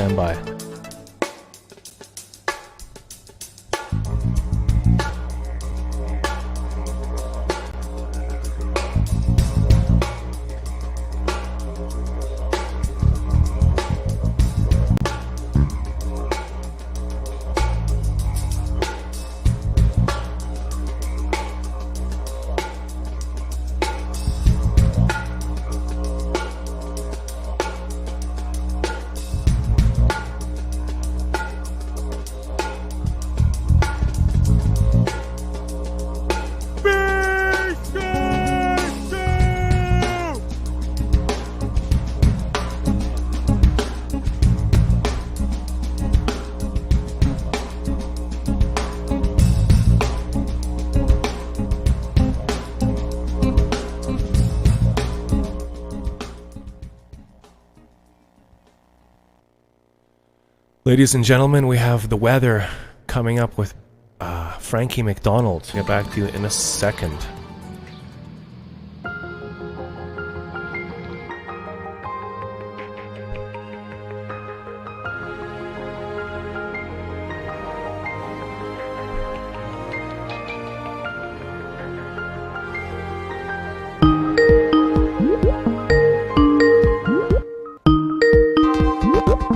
stand by. Ladies and gentlemen, we have the weather coming up with Framkie MacDonald. I'll get back to you in a second.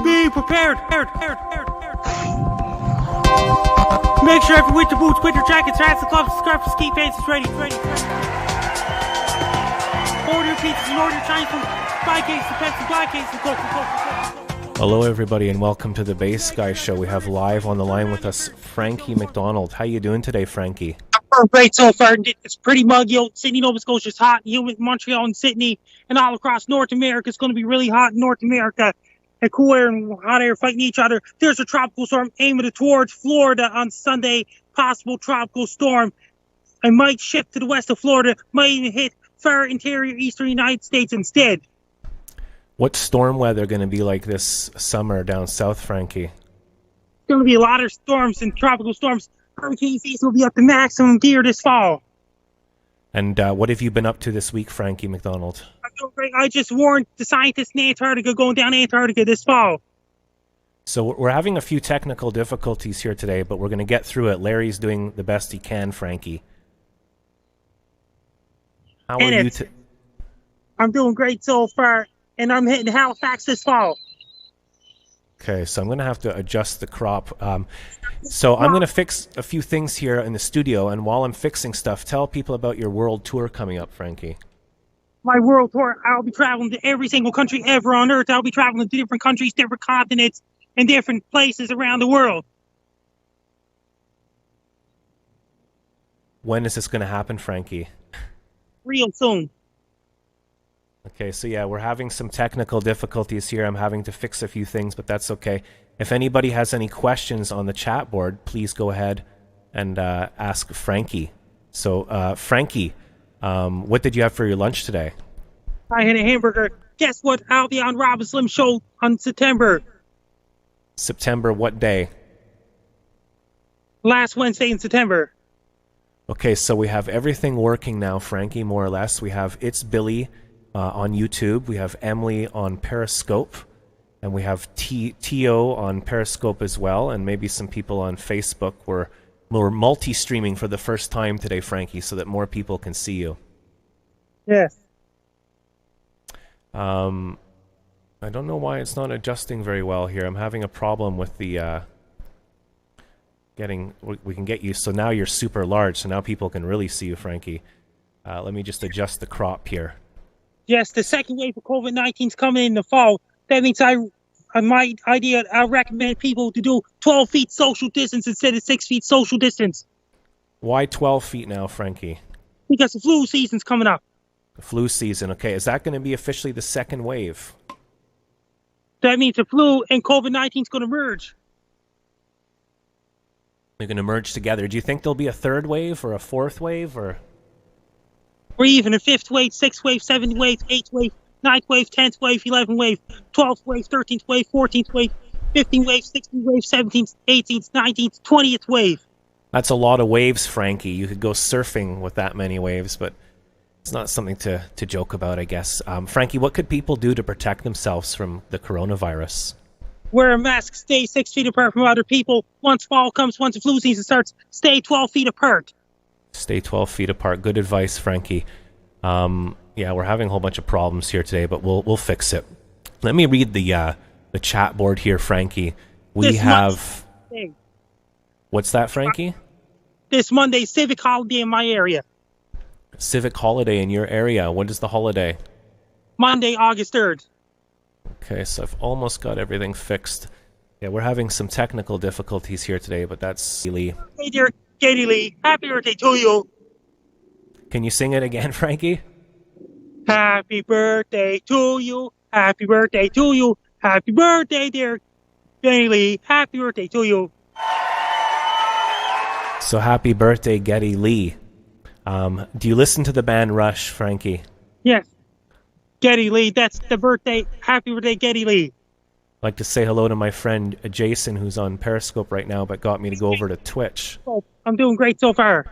Be prepared. Make sure every winter boots, winter jackets, hats, and gloves, scarves, ski pants is ready. Order your pizzas and order your Chinese food. Buy cakes and pets and buy cakes and cook. Hello everybody and welcome to the Bass Guy Show. We have live on the line with us Framkie MacDonald. How you doing today, Framkie? I'm great so far. It's pretty muggy out. Sydney, Nova Scotia is hot and humid. Montreal and Sydney and all across North America. It's going to be really hot in North America. And cool air and hot air fighting each other. There's a tropical storm aiming towards Florida on Sunday. Possible tropical storm. I might shift to the west of Florida. Might even hit far interior eastern United States instead. What's storm weather going to be like this summer down south, Framkie? There's going to be a lot of storms and tropical storms. Hurricane season will be up to maximum gear this fall. And what have you been up to this week, Framkie MacDonald? I just warned the scientists in Antarctica going down Antarctica this fall. So we're having a few technical difficulties here today, but we're going to get through it. Larry's doing the best he can, Framkie. How are you? I'm doing great so far, and I'm hitting Halifax this fall. Okay, so I'm going to have to adjust the crop. So I'm going to fix a few things here in the studio, and while I'm fixing stuff, tell people about your world tour coming up, Framkie. My world tour, I'll be traveling to every single country ever on Earth. I'll be traveling to different countries, different continents, and different places around the world. When is this going to happen, Framkie? Real soon. Okay, so yeah, we're having some technical difficulties here. I'm having to fix a few things, but that's okay. If anybody has any questions on the chat board, please go ahead and ask Framkie. So, Framkie, what did you have for your lunch today? I had a hamburger. Guess what? I'll be on Rob and Slim show on September. September what day? Last Wednesday in September. Okay, so we have everything working now, Framkie, more or less. We have It's Billy on YouTube. We have Emily on Periscope. And we have T.O. on Periscope as well. And maybe some people on Facebook. We're multi-streaming for the first time today, Framkie, so that more people can see you. Yes. I don't know why it's not adjusting very well here. I'm having a problem with the we can get you, so now you're super large, so now people can really see you, Framkie. Let me just adjust the crop here. Yes, the second wave of COVID-19 is coming in the fall. That means I recommend people to do 12 feet social distance instead of 6 feet social distance. Why 12 feet now, Framkie? Because the flu season's coming up. The flu season, okay. Is that going to be officially the second wave? That means the flu and COVID-19 is going to merge. They're going to merge together. Do you think there'll be a third wave or a fourth wave? Or even a fifth wave, sixth wave, seventh wave, eighth wave, ninth wave, 10th wave, 11th wave, 12th wave, 13th wave, 14th wave, 15th wave, 16th wave, 17th, 18th, 19th, 20th wave. That's a lot of waves, Framkie. You could go surfing with that many waves, but it's not something to joke about, I guess. Framkie, what could people do to protect themselves from the coronavirus? Wear a mask. Stay 6 feet apart from other people. Once fall comes, once the flu season starts, stay 12 feet apart. Stay 12 feet apart. Good advice, Frankie. Yeah, we're having a whole bunch of problems here today, but we'll fix it. Let me read the chat board here, Frankie. We have... What's that, Frankie? This Monday, civic holiday in my area. Civic holiday in your area. When is the holiday? Monday, August 3rd. Okay, so I've almost got everything fixed. Yeah, we're having some technical difficulties here today, but that's really... Hey dear Katie Lee, happy birthday to you. Can you sing it again, Frankie? Happy birthday to you. Happy birthday to you. Happy birthday, dear Katie Lee. Happy birthday to you. So happy birthday, Getty Lee. Do you listen to the band Rush, Frankie? Yes. Getty Lee, that's the birthday. Happy birthday, Getty Lee. I'd like to say hello to my friend Jason, who's on Periscope right now, but got me to go over to Twitch. Oh, I'm doing great so far.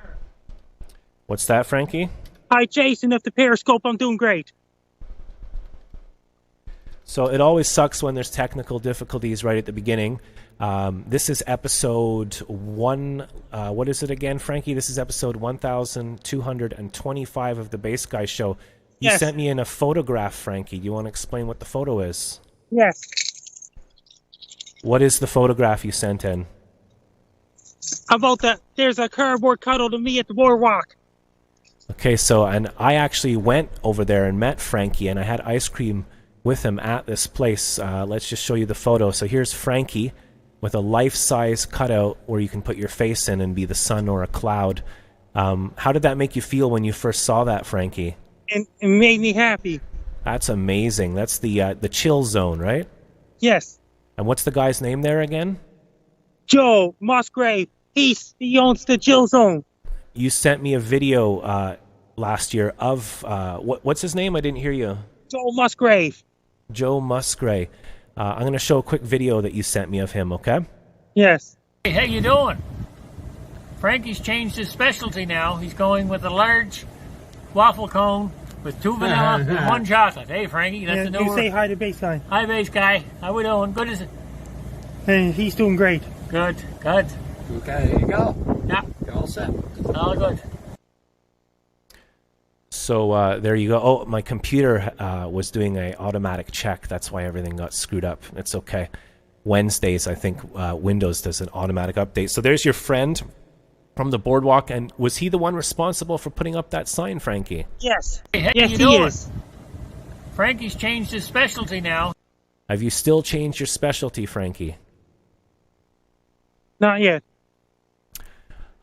What's that, Frankie? Hi, Jason, of the Periscope. I'm doing great. So it always sucks when there's technical difficulties right at the beginning. This is episode 1... what is it again, Frankie? This is episode 1225 of the Bass Guy Show. You sent me in a photograph, Frankie. Do you want to explain what the photo is? Yes. What is the photograph you sent in? There's a cardboard cuddle to me at the boardwalk. Okay, so, and I actually went over there and met Frankie, and I had ice cream with him at this place. Let's just show you the photo. So here's Frankie with a life-size cutout where you can put your face in and be the sun or a cloud. How did that make you feel when you first saw that, Frankie? And it made me happy. That's amazing. That's the chill zone, right? Yes. And what's the guy's name there again? Joe Musgrave. He owns the chill zone. You sent me a video last year of what's his name? I didn't hear you. Joe Musgrave. Joe Musgrave. I'm going to show a quick video that you sent me of him, okay? Yes. Hey, how you doing? Frankie's changed his specialty now. He's going with a large waffle cone with 2 vanilla and 1 chocolate. Hey, Frankie, that's the new You say hi to Bass Guy. Hi, Bass Guy. How we doing? Good, is it? And he's doing great. Good, good. Okay, there you go. Yeah. You're all set. All good. So there you go. Oh, my computer was doing a automatic check. That's why everything got screwed up. It's okay. Wednesdays, I think Windows does an automatic update. So there's your friend from the boardwalk. And was he the one responsible for putting up that sign, Frankie? Yes. Hey, how Yes, you he doing? is. Frankie's changed his specialty now. Have you still changed your specialty, Frankie? Not yet.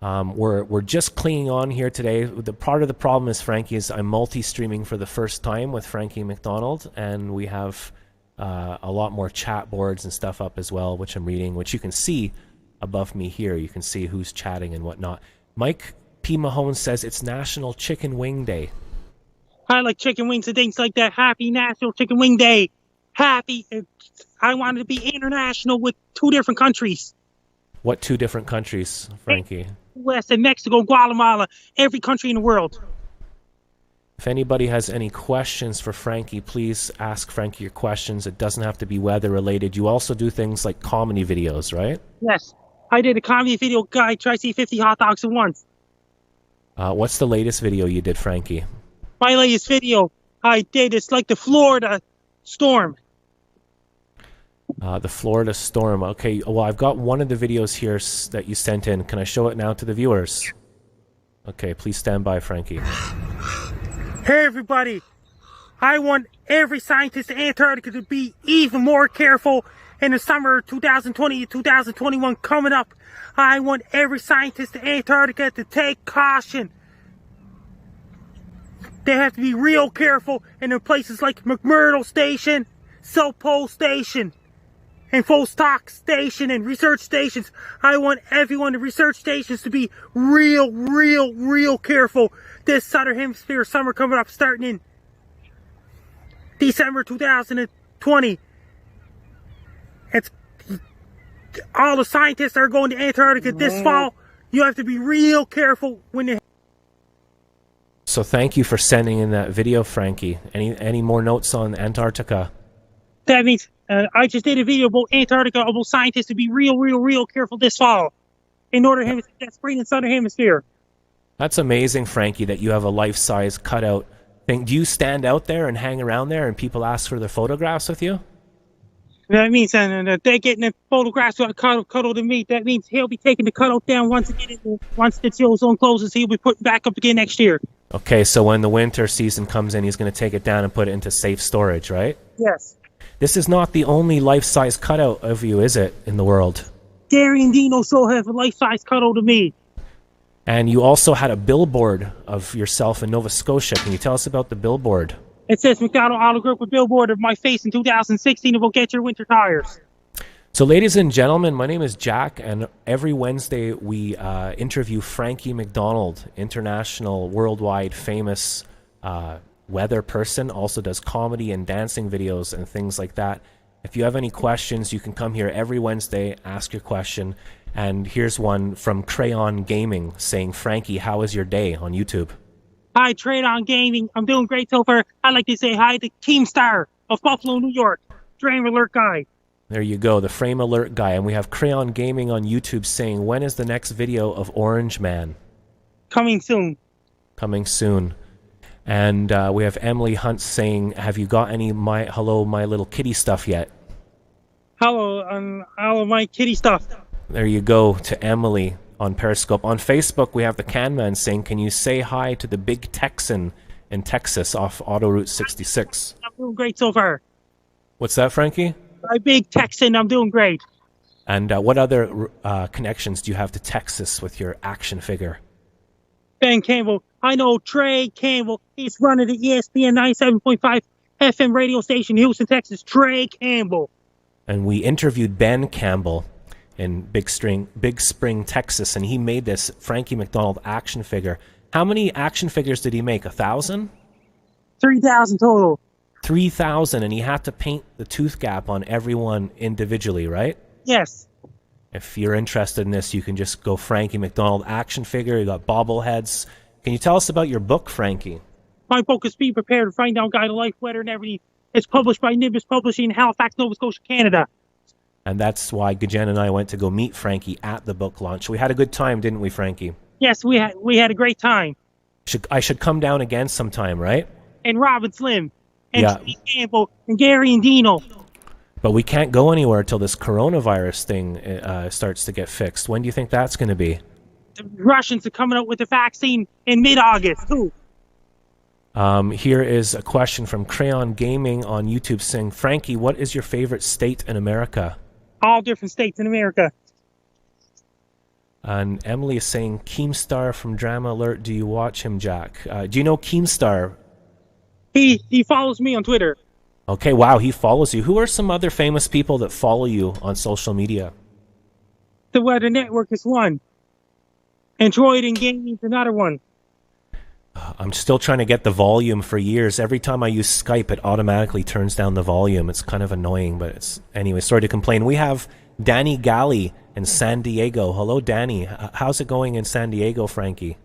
We're just clinging on here today. The part of the problem is, Frankie, is I'm multi-streaming for the first time with Framkie MacDonald, and we have a lot more chat boards and stuff up as well, which I'm reading, which you can see above me here. You can see who's chatting and whatnot. Mike P. Mahone says it's National Chicken Wing Day. I like chicken wings and things like that. Happy National Chicken Wing Day. Happy. I wanted to be international with 2 different countries. What 2 different countries, Frankie? US and Mexico, Guatemala, every country in the world. If anybody has any questions for Frankie, please ask Frankie your questions. It doesn't have to be weather related. You also do things like comedy videos, right? Yes. I did a comedy video guide, try to see 50 hot dogs at once. What's the latest video you did, Frankie? My latest video I did, it's like the Florida storm. The Florida storm. Okay, well, I've got one of the videos here that you sent in. Can I show it now to the viewers? Okay, please stand by, Frankie. Hey, everybody. I want every scientist in Antarctica to be even more careful in the summer 2020 2021 coming up. I want every scientist in Antarctica to take caution. They have to be real careful in places like McMurdo Station, South Pole Station, and Vostok Station and research stations. I want everyone in research stations to be real careful. This Southern Hemisphere summer coming up starting in December 2020. All the scientists are going to Antarctica this fall. You have to be real careful when they... So thank you for sending in that video, Frankie. Any more notes on Antarctica? That means I just did a video about Antarctica, about scientists to be real careful this fall in Northern Hemisphere, that spring in Southern Hemisphere. That's amazing, Frankie, that you have a life-size cutout thing. Do you stand out there and hang around there and people ask for their photographs with you? That means they're getting the photographs of cuddle to meet. That means he'll be taking the cutout down once the zone closes. He'll be putting back up again next year. Okay, so when the winter season comes in, he's going to take it down and put it into safe storage, right? Yes. This is not the only life-size cutout of you, is it, in the world? Gary and Dino still have a life-size cuddle to me. And you also had a billboard of yourself in Nova Scotia. Can you tell us about the billboard? It says MacDonald autographed a billboard of my face in 2016 about Get Your Winter Tires. So, ladies and gentlemen, my name is Jack, and every Wednesday we interview Framkie MacDonald, international, worldwide famous weather person, also does comedy and dancing videos and things like that. If you have any questions, you can come here every Wednesday, ask your question. And here's one from Crayon Gaming saying, Framkie, how was your day on YouTube? Hi, Trade on Gaming. I'm doing great so far. I'd like to say hi to Keemstar of Buffalo, New York. Frame Alert Guy. There you go, the Frame Alert Guy. And we have Crayon Gaming on YouTube saying, when is the next video of Orange Man? Coming soon. Coming soon. And we have Emily Hunt saying, have you got any Hello My Little Kitty stuff yet? Hello, my kitty stuff. There you go to Emily on Periscope. On Facebook, we have the Canman saying, can you say hi to the Big Texan in Texas off Auto Route 66? I'm doing great so far. What's that, Framkie? My Big Texan, I'm doing great. And what other connections do you have to Texas with your action figure? Ben Campbell. I know Trey Campbell. He's running the ESPN 97.5 FM radio station, Houston, Texas. Trey Campbell. And we interviewed Ben Campbell in Big Spring, Texas, and he made this Framkie MacDonald action figure. How many action figures did he make? 1,000? 3,000 total. 3,000, and he had to paint the tooth gap on everyone individually, right? Yes. If you're interested in this, you can just go Framkie MacDonald action figure. You got bobbleheads. Can you tell us about your book, Framkie? My book is Be Prepared to Find Out Guide to Life, Weather, and Everything. It's published by Nimbus Publishing in Halifax, Nova Scotia, Canada. And that's why Gajen and I went to go meet Framkie at the book launch. We had a good time, didn't we, Framkie? Yes, we had a great time. I should come down again sometime, right? And Robin Slim. And Yeah. Steve Campbell. And Gary and Dino. But we can't go anywhere until this coronavirus thing starts to get fixed. When do you think that's going to be? The Russians are coming out with the vaccine in mid-August, too. Here is a question from Crayon Gaming on YouTube saying, Framkie, what is your favorite state in America? All different states in America. And Emily is saying, Keemstar from Drama Alert, do you watch him, Jack? Do you know Keemstar? He follows me on Twitter. Okay, wow, he follows you. Who are some other famous people that follow you on social media? The Weather Network is one. Android and Gaming is another one. I'm still trying to get the volume for years. Every time I use Skype, it automatically turns down the volume. It's kind of annoying, but it's... Anyway, sorry to complain. We have Danny Galley in San Diego. Hello, Danny. How's it going in San Diego, Framkie?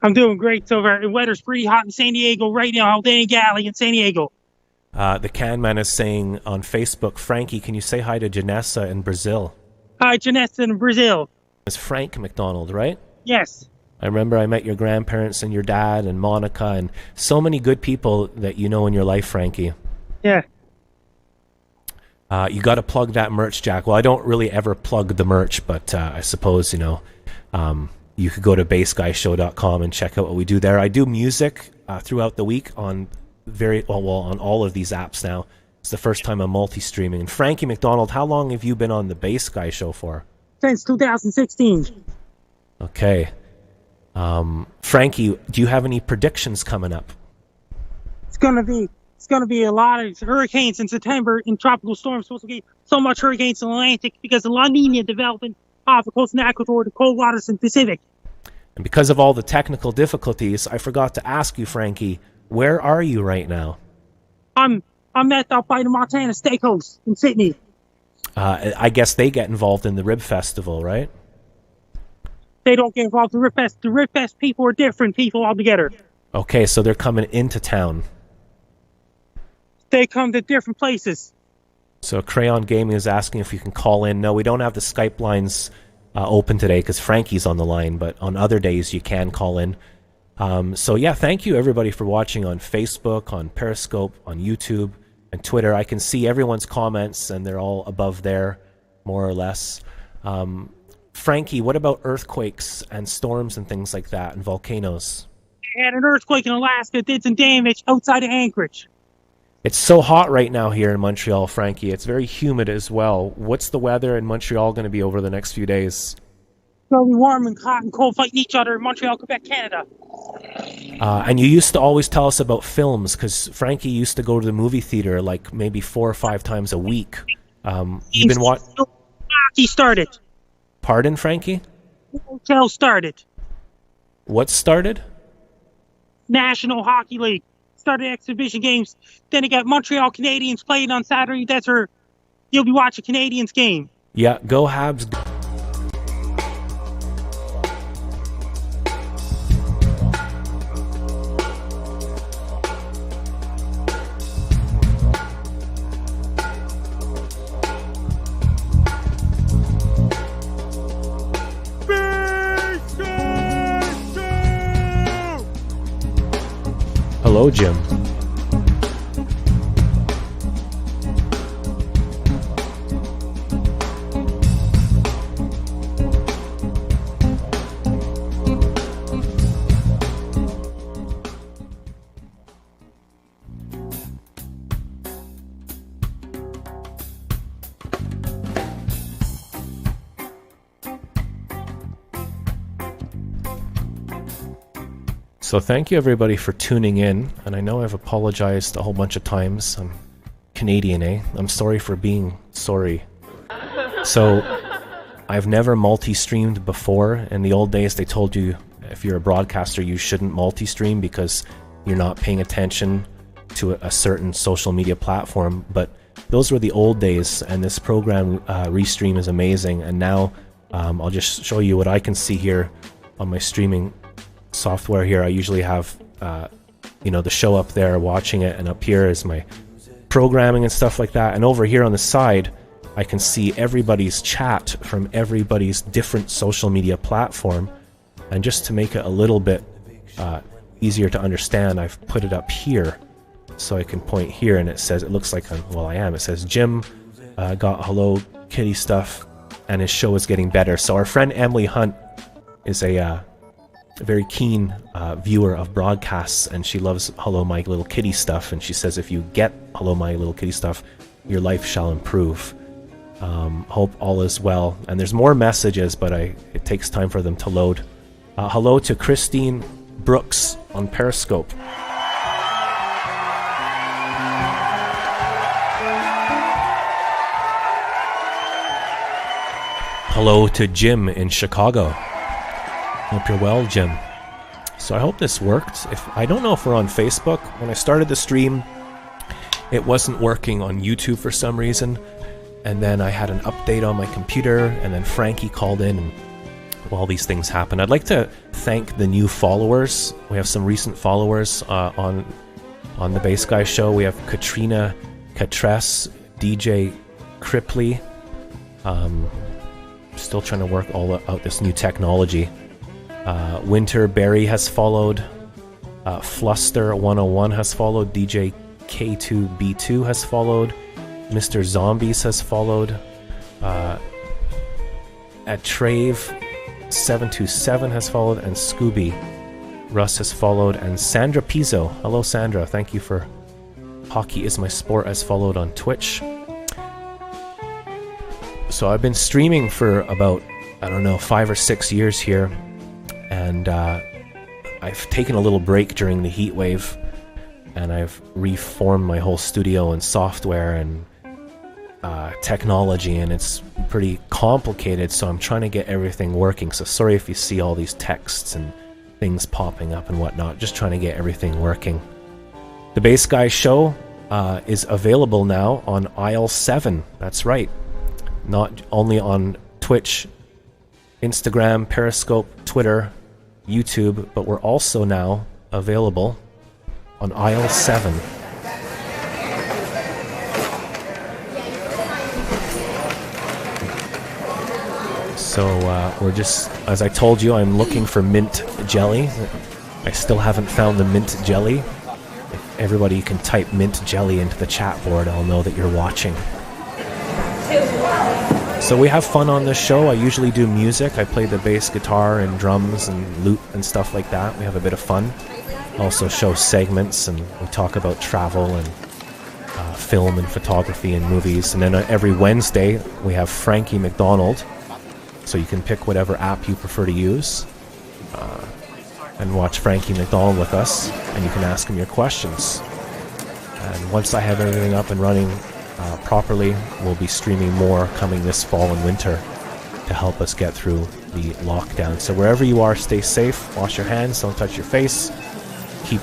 I'm doing great so far. The weather's pretty hot in San Diego right now. Danny Galley in San Diego. The Canman is saying on Facebook, Framkie, can you say hi to Janessa in Brazil? Hi, Janessa in Brazil. It's Frank MacDonald, right? Yes. I remember I met your grandparents and your dad and Monica and so many good people that you know in your life, Framkie. Yeah. You got to plug that merch, Jack. Well, I don't really ever plug the merch, but I suppose, you know, you could go to bassguyshow.com and check out what we do there. I do music throughout the week on on all of these apps now. It's the first time I'm multi-streaming. And Framkie MacDonald, how long have you been on the Bass Guy Show for? Since 2016. Okay. Framkie, do you have any predictions coming up? It's gonna be a lot of hurricanes in September and tropical storms. Supposed to be so much hurricanes in the Atlantic because of La Nina development off the coast of Ecuador, the cold waters in the Pacific. And because of all the technical difficulties, I forgot to ask you, Framkie, where are you right now? I'm at up by the Montana Steakhouse in Sydney. I guess they get involved in the Rib Festival, right? They don't get involved in the Rib Fest. The Rib Fest people are different people altogether. Okay, so they're coming into town. They come to different places. So Crayon Gaming is asking if you can call in. No, we don't have the Skype lines open today because Frankie's on the line, but on other days you can call in. So yeah, thank you everybody for watching on Facebook, on Periscope, on YouTube, and Twitter. I can see everyone's comments, and they're all above there, more or less. Frankie, what about earthquakes and storms and things like that, and volcanoes? We had an earthquake in Alaska, did some damage outside of Anchorage. It's so hot right now here in Montreal, Frankie. It's very humid as well. What's the weather in Montreal going to be over the next few days? It'll be warm and hot and cold fighting each other in Montreal, Quebec, Canada. And you used to always tell us about films, because Frankie used to go to the movie theater like maybe 4 or 5 times a week. You've been watching... Hockey started. Pardon, Frankie? Hotel started. What started? National Hockey League. Started exhibition games. Then it got Montreal Canadiens playing on Saturday. That's where you'll be watching Canadiens game. Yeah, go Habs. Hello, Jim. So thank you everybody for tuning in, and I know I've apologized a whole bunch of times. I'm Canadian, eh? I'm sorry for being sorry. So I've never multi-streamed before. In the old days they told you if you're a broadcaster you shouldn't multi-stream because you're not paying attention to a certain social media platform, but those were the old days, and this program Restream is amazing. And now I'll just show you what I can see here on my streaming software here. I usually have the show up there watching it, and up here is my programming and stuff like that. And over here on the side I can see everybody's chat from everybody's different social media platform. And just to make it a little bit easier to understand, I've put it up here so I can point here, and it says, it looks like it says Jim got Hello Kitty stuff and his show is getting better. So our friend Emily Hunt is a very keen viewer of broadcasts, and she loves Hello My Little Kitty stuff, and she says if you get Hello My Little Kitty stuff, your life shall improve. Hope all is well. And there's more messages, but it takes time for them to load. Hello to Christine Brooks on Periscope. Hello to Jim in Chicago. Hope you're well, Jim. So I hope this worked. I don't know if we're on Facebook. When I started the stream, it wasn't working on YouTube for some reason. And then I had an update on my computer, and then Frankie called in, and all these things happened. I'd like to thank the new followers. We have some recent followers on the Bass Guy Show. We have Katrina Catress, DJ Cripley. Still trying to work all out this new technology. Winter Berry has followed. Fluster 101 has followed. DJ K2B2 has followed. Mr. Zombies has followed. Trave 727 has followed, and Scooby Russ has followed, and Sandra Pizzo. Hello, Sandra. Thank you for Hockey Is My Sport has followed on Twitch. So I've been streaming for about, 5 or 6 years here, and I've taken a little break during the heat wave, and I've reformed my whole studio and software and technology, and it's pretty complicated, so I'm trying to get everything working. So sorry if you see all these texts and things popping up and whatnot, just trying to get everything working. The Bass Guy Show is available now on aisle 7. That's right. Not only on Twitch, Instagram, Periscope, Twitter, YouTube, but we're also now available on aisle 7. So we're just, as I told you, I'm looking for mint jelly. I still haven't found the mint jelly. If everybody can type mint jelly into the chat board, I'll know that you're watching. So we have fun on this show. I usually do music. I play the bass guitar and drums and lute and stuff like that. We have a bit of fun. Also show segments, and we talk about travel and film and photography and movies. And then every Wednesday we have Framkie MacDonald, so you can pick whatever app you prefer to use and watch Framkie MacDonald with us, and you can ask him your questions. And once I have everything up and running properly, we'll be streaming more coming this fall and winter to help us get through the lockdown. So wherever you are, stay safe, wash your hands, don't touch your face, keep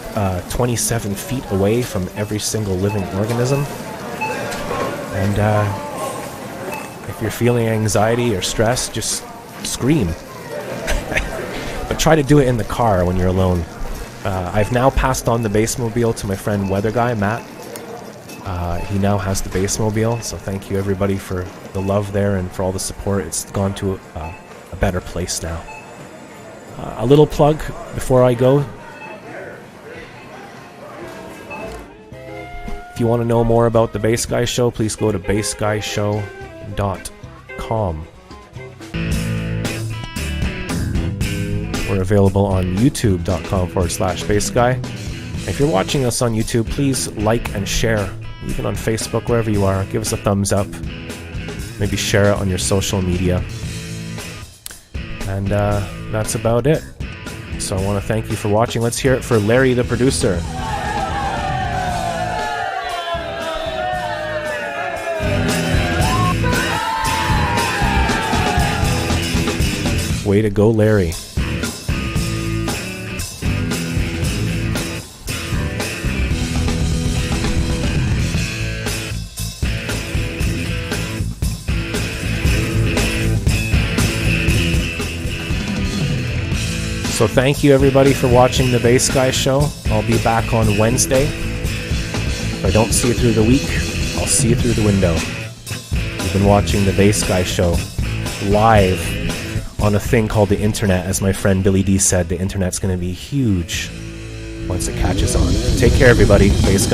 27 feet away from every single living organism, and if you're feeling anxiety or stress, just scream. But try to do it in the car when you're alone. I've now passed on the Bassmobile to my friend Weather Guy, Matt. He now has the Bassmobile, so thank you everybody for the love there and for all the support. It's gone to a better place now. A little plug before I go. If you want to know more about the Bass Guy Show, please go to bassguyshow.com. We're available on youtube.com/bassguy. If you're watching us on YouTube, please like and share. Even on Facebook, wherever you are, give us a thumbs up. Maybe share it on your social media. And that's about it. So I want to thank you for watching. Let's hear it for Larry, the producer. Way to go, Larry. So thank you everybody for watching the Bass Guy Show. I'll be back on Wednesday. If I don't see you through the week, I'll see you through the window. You've been watching the Bass Guy Show live on a thing called the internet. As my friend Billy D said, the internet's going to be huge once it catches on. Take care everybody. Bass Guy.